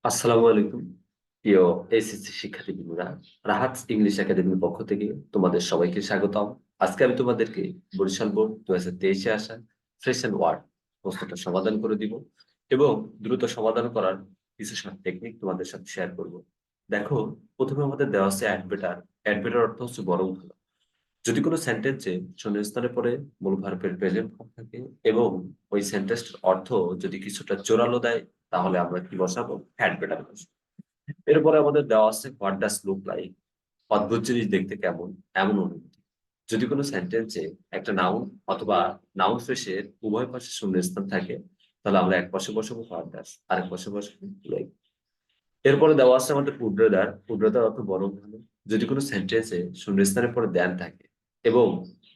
আসসালামু আলাইকুম প্রিয় এসএসসি শিক্ষার্থীবৃন্দরা। রাহাতস ইংলিশ একাডেমির পক্ষ থেকে তোমাদের সবাইকে স্বাগতম। আজকে আমি তোমাদেরকে বরিশাল বোর্ড 2023-এ আসা ফ্রেশ অ্যান্ড ওয়ার্ড প্রশ্নটা সমাধান করে দিব এবং দ্রুত সমাধান করার কিছু টেকনিক তোমাদের সাথে শেয়ার করব। দেখো, প্রথমে আমাদের দেওয়া আছে অ্যাডবেটার। অ্যাডবেটার অর্থ হচ্ছে বরং ভালো। যদি কোনো সেন্টেন্সে শূন্যস্থানের পরে মূল ভার্বের প্রেজেন্ট ফর্ম থাকে এবং ওই সেন্টেন্সটার অর্থ যদি কিছুটা জোরালো দেয়, তাহলে আমরা কি বসাবো? অ্যাডবেটার বসাবো। এরপরে আমাদের দেওয়া আছে হোয়াট ডাজ লুক লাইক, অদ্ভুত জিনিস দেখতে কেমন, এমন অনুভূতি। যদি কোনো সেন্টেন্সে একটা নাউন অথবা নাউন ফ্রেশের উভয় পাশে শূন্যস্থান থাকে, তাহলে আমরা এক পাশে বসাবো হোয়াট ডাজ, আরেক পাশে বসাবো লাইক। এরপরে দেওয়া আছে আমাদের উড্রদার। উড্রদার অর্থ বরং ভালো। যদি কোনো সেন্টেন্সে শূন্যস্থানের পরে দেন থাকে এবং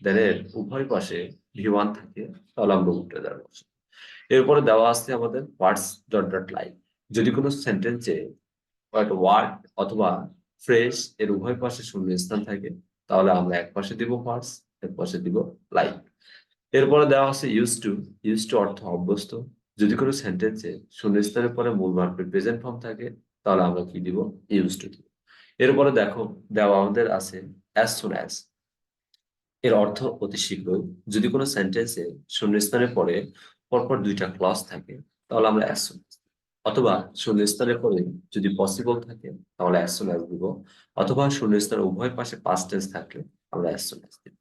দেনের উভয় পাশে ভি ওয়ান থাকে, তাহলে আমরা উড্রদার বসাবো। এরপরে দেওয়া আছে আমাদের হোয়াটস ডট ডট লাইক। যদি কোনো সেন্টেন্সে একটা ওয়ার্ড অথবা ফ্রেশ এর উভয় পাশে শূন্যস্থান থাকে, তাহলে আমরা এক পাশে দিব হোয়াটস, এক পাশে দিব লাইক। এরপরে দেওয়া আছে ইউজ টু। ইউজ টু অর্থ অভ্যস্ত। যদি কোনো সেন্টেন্সে শূন্যস্থানের পরে মূল ভার্বের প্রেজেন্ট ফর্ম থাকে, তাহলে আমরা কি দিব? ইউজ টু দিব। এরপরে দেখো, দেওয়া আমাদের আছে অ্যাজ সুন অ্যাজ। এর অর্থ অতি শীঘ্রই। যদি কোনো সেন্টেন্সে শূন্যস্থানের পরে পরপর দুইটা ক্লজ থাকে, তাহলে আমরা অ্যাজ সুন, অথবা শূন্যস্থানের পরে যদি পসিবল থাকে, তাহলে অ্যাজ সুন অ্যাজ দিব, অথবা শূন্যস্থানের উভয় পাশে পাস্ট টেন্স থাকলে আমরা অ্যাজ সুন অ্যাজ দিব।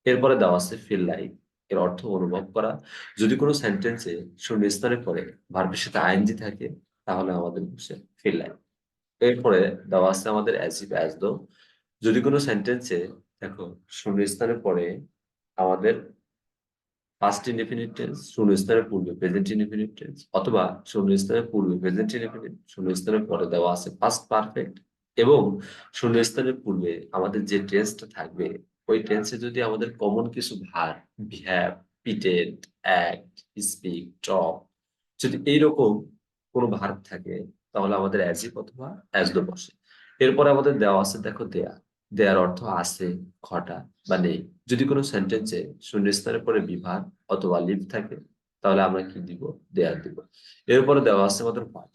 এরপরে দেওয়া আছে ফিল লাইক। এর অর্থ অনুভব করা। যদি কোনো সেন্টেন্সে শূন্যস্থানের পরে ভার্বের সাথে আইএনজি থাকে, তাহলে আমাদের বসে ফিল লাইক। এরপরে দেওয়া আছে আমাদের অ্যাজ ইফ অ্যাজ দো। যদি কোনো সেন্টেন্সে দেখো শূন্যস্থানের পরে আমাদের পাস্ট ইনডেফিনিট টেন্স, শূন্যস্থানের পূর্বে প্রেজেন্ট ইনডেফিনিট টেন্স, অথবা শূন্যস্থানের পূর্বে প্রেজেন্ট ইনডেফিনিট, শূন্যস্থানের পরে দেওয়া আছে পাস্ট পারফেক্ট, এবং শূন্যস্থানের পূর্বে আমাদের যে টেন্সটা থাকবে, ওই টেন্সে যদি আমাদের কমন কিছু ভার্ব, হ্যাভ, পিটেড, অ্যাক্ট, স্পিক, টক, যদি এইরকম কোনো ভার্ব থাকে, তাহলে আমাদের অ্যাজ ইফ অথবা অ্যাজ দো বসে। এরপরে আমাদের দেওয়া আছে দেখো দেয়া। দেয়ার অর্থ আছে, ঘটা বা নেই। যদি কোনো সেন্টেন্সে শূন্যস্থানের পরে বিভাগ অথবা লিভ থাকে, তাহলে আমরা কি দিব? দেয়ার দিব। এরপরে দেওয়া আছে আমাদের হোয়াট।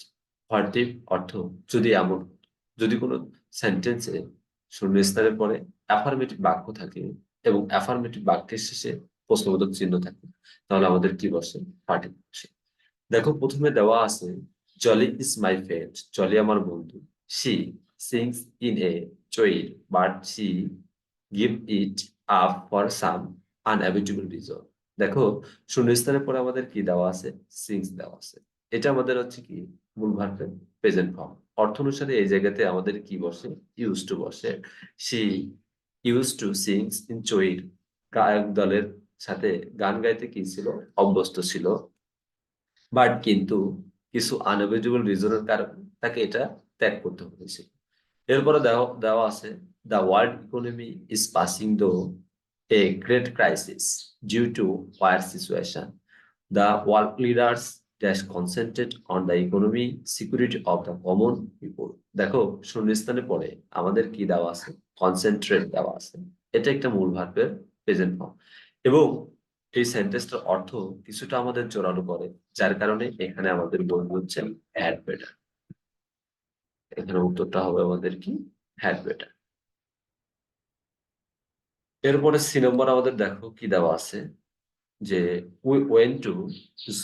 হোয়াট ইফ অর্থ যদি এমন, যদি কোনো সেন্টেন্সে শূন্যস্থানের পরে অ্যাফার্মেটিভ বাক্য থাকে এবং অ্যাফার্মেটিভ বাক্যের শেষে প্রশ্নবোধক চিহ্ন থাকে, তাহলে আমাদের কি বসে? হোয়াট ইফ বসে। দেখো, প্রথমে দেওয়া আছে Jolly is my friend, Jolly আমার বন্ধু। She sings in a choir, but she give it up for some inevitable reason. দেখো, শূন্যস্থানের পরে আমাদের কি দেওয়া আছে? সিংস দেওয়া আছে। এটা আমাদের হচ্ছে কি? মূল ভার্বের প্রেজেন্ট ফর্ম। অর্থ অনুসারে এই জায়গাতে আমাদের কি বসে? ইউজ টু বসে। She use to sings in choir, গায়ক দলের সাথে গান গাইতে কি ছিল? অভ্যস্ত ছিল। বাট কিন্তু কিছু আনএভিটেবল রিজনের কারণে তাকে এটা ত্যাগ করতে হয়েছিল। এরপরে দেওয়া দেওয়া আছে the world economy is passing though a great crisis due to war situation. The world leaders dash concentrate on the economy security of the common people. দেখো, শূন্যস্থানে পড়ে আমাদের কি দেওয়া আছে? কনসেন্ট্রেট দেওয়া আছে। এটা একটা মূল ভার্বের প্রেজেন্ট ফর্ম এবং এই সেন্টেন্সটার অর্থ কিছুটা আমাদের জোরালো করে, যার কারণে এখানে আমাদের বলবো হচ্ছে হ্যাড বেটার। এখানে উত্তরটা হবে আমাদের কি? Had better. এরপরে সি নম্বর আমাদের দেখো কি দেওয়া আছে, যে we went to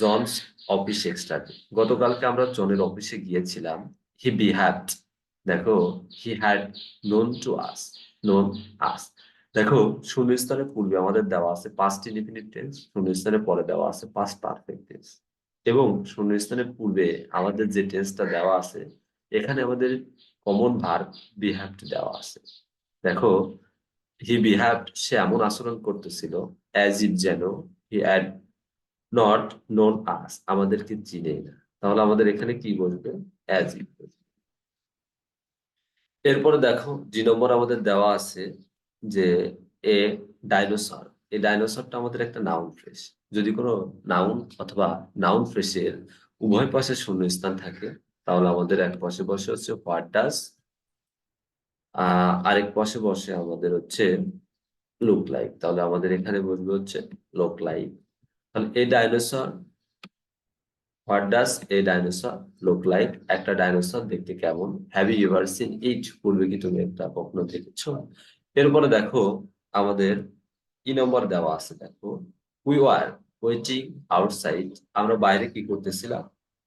John's office extra day. গতকালকে আমরা জনের অফিসে গিয়েছিলাম। হি বিহ্যাভড, দেখো, he had known to us, known us. দেখো, শূন্যস্থানের পূর্বে আমাদের দেওয়া আছে পাস্ট ইনডিফিনিট টেন্স, শূন্যস্থানের পরে দেওয়া আছে পাস্ট পারফেক্ট টেন্স, এবং শূন্যস্থানের পূর্বে আমাদের যে টেন্সটা দেওয়া আছে, এখানে আমাদের কমন ভার্ব বিহ্যাভড দেওয়া আছে। দেখো, হি বিহেভড, সে এমন আচরণ করতেছিল, অ্যাজ ইফ যেন হি হ্যাড নট নোন আস, আমাদেরকে চিনেই না। তাহলে আমাদের এখানে কি বলবে? As if. এরপরে দেখো, জি নম্বর আমাদের দেওয়া আছে যে এ ডাইনোসর। এই ডাইনোসরটা আমাদের একটা নাউন ফ্রেশ। যদি কোনো নাউন অথবা নাউন ফ্রেশের উভয় পাশে শূন্যস্থান থাকে, তাহলে আমাদের এক পাশে বসে হচ্ছে হোয়াট ডাজ, আরেক পাশে বসে আমাদের হচ্ছে লুক লাইক। তাহলে আমাদের এখানে বসবে হচ্ছে লুক লাইক। তাহলে এই dinosaur what does a dinosaur look like? একটা ডাইনোসর দেখতে কেমন? Have you ever seen it? পূর্বে কি তুমি একটা কখনো দেখেছো? এরপরে দেখো আমাদের কি নম্বর দেওয়া আছে দেখো, উই আর ওয়েটিং আউটসাইড, আমরা বাইরে কি করতেছিলাম?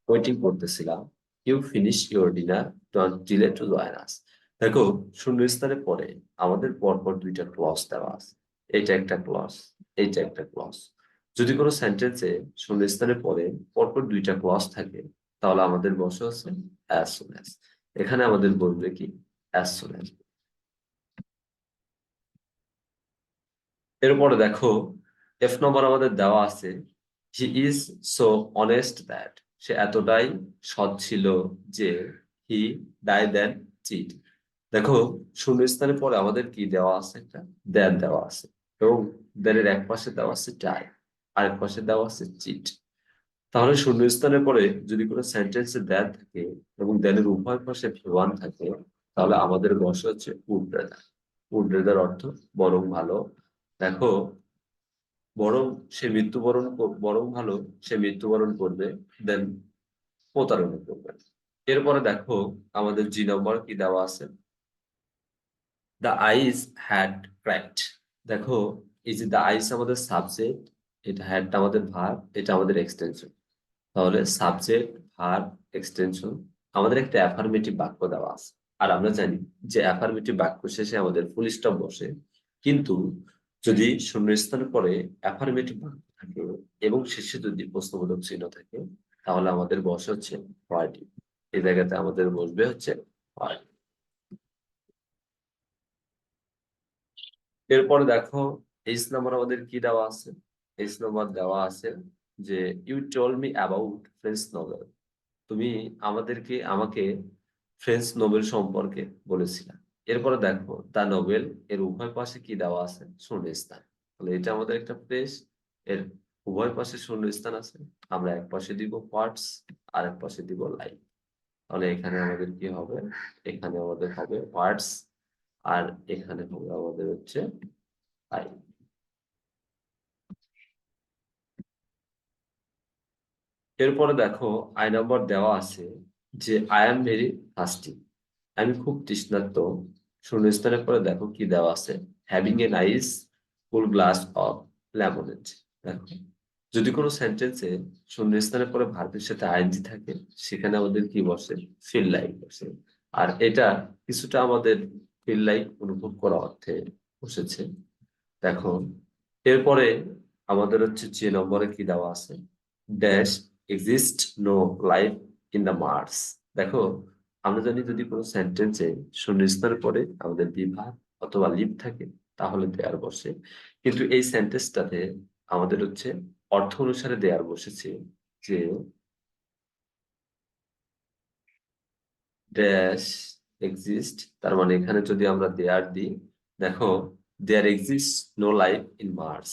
ওয়েটিং করতেছিলাম। You finish your dinner, don't delay to join us. দেখো শূন্যস্থানের পরে আমাদের পরপর দুইটা ক্লজ দেওয়া আছে। এটা একটা ক্লজ, এইটা একটা ক্লজ। যদি কোনো সেন্টেন্সে শূন্যস্থানের পরে পরপর দুইটা ক্লজ থাকে, তাহলে আমাদের বসে হচ্ছে অ্যাজ সুন অ্যাজ। এখানে আমাদের বলবে কি অ্যাজ সুন অ্যাজ। এরপরে দেখো এফ নম্বর আমাদের দেওয়া আছে, he is so honest that, সে এতটাই সৎ ছিল যে হি ডাই দেন চিট। দেখো শূন্যস্থানের পরে আমাদের কি দেওয়া আছে, একটা দেন দেওয়া আছে, এবং দেনের এক পাশে দেওয়া আছে ডাই, আরেক পাশে দেওয়া আছে চিট। তাহলে শূন্যস্থানের পরে যদি কোনো সেন্টেন্সে দেন থাকে এবং দেনের উভয় পাশে ওয়ান থাকে, তাহলে আমাদের বসে হচ্ছে উড রেদার। উড রেদার অর্থ বরং ভালো। দেখো বরং বরং ভালো সে মৃত্যুবরণ করবে দেন প্রতারণা করবে। এরপরে দেখো আমাদের জি নম্বর কি দেওয়া আছে, দ্য আইস হ্যাড ক্র্যাকড। দেখো এই যে দ্য আইস আমাদের সাবজেক্ট, এটা হ্যাডটা আমাদের ভার্ব, এটা আমাদের এক্সটেনশন। তাহলে সাবজেক্ট ভার্ব এক্সটেনশন, আমাদের একটা অ্যাফার্মেটিভ বাক্য দেওয়া আছে। আর আমরা জানি যে অ্যাফার্মেটিভ বাক্য শেষে আমাদের ফুল স্টপ বসে, কিন্তু যদি শূন্যস্থানের পরে অ্যাফার্মেটিভ বাক্য থাকে এবং শেষে যদি প্রশ্নবোধক চিহ্ন থাকে, তাহলে আমাদের বসে হচ্ছে হোয়াট। এই জায়গাতে আমাদের বসবে হচ্ছে হোয়াট। এরপরে দেখো এইচ নাম্বার আমাদের কি দেওয়া আছে, এইচ নাম্বার দেওয়া আছে যে you told me about French Nobel, তুমি আমাকে ফ্রেঞ্চ নোবেল সম্পর্কে বলেছিলাম। এরপরে দেখো দ্য নোবেল এর উভয় পাশে কি দেওয়া আছে, শূন্যস্থান। তাহলে এটা আমাদের একটা প্লেস, এর উভয় পাশে শূন্যস্থান আছে। আমরা এক পাশে দিব হোয়াটস, আর এক পাশে দিব লাইক। তাহলে এখানে আমাদের কি হবে, এখানে আমাদের হবে হোয়াটস, আর এখানে হবে আমাদের হচ্ছে লাইক। এরপরে দেখো আই নাম্বার দেওয়া আছে যে আই এম ভেরি থার্স্টি, আমি খুব তৃষ্ণার্ত। শূন্যস্থানের পরে দেখো কি দেওয়া আছে, having a nice full glass of lemonade. দেখো যদি কোনো সেন্টেন্সে শূন্যস্থানের পরে ভার্বের সাথে আইএনজি থাকে, সেখানে আমাদের কি বসে, ফিল লাইক বসে। আর এটা কিছুটা আমাদের ফিল লাইক অনুভব করা অর্থে বসেছে। দেখো এরপরে আমাদের হচ্ছে যে নম্বরে কি দেওয়া আছে, dash exist no life in the Mars. দেখো আমরা জানি যদি কোনো সেন্টেন্সে শূন্যস্থানের পরে আমাদের বিভাগ অথবা লিভ থাকে, তাহলে দেয়ার বসে। কিন্তু এই সেন্টেন্সটাতে আমাদের হচ্ছে অর্থ অনুসারে দেয়ার বসেছে যে ড্যাশ এক্সিস্ট, তার মানে এখানে যদি আমরা দেয়ার দিই, দেখো there exist no life in Mars.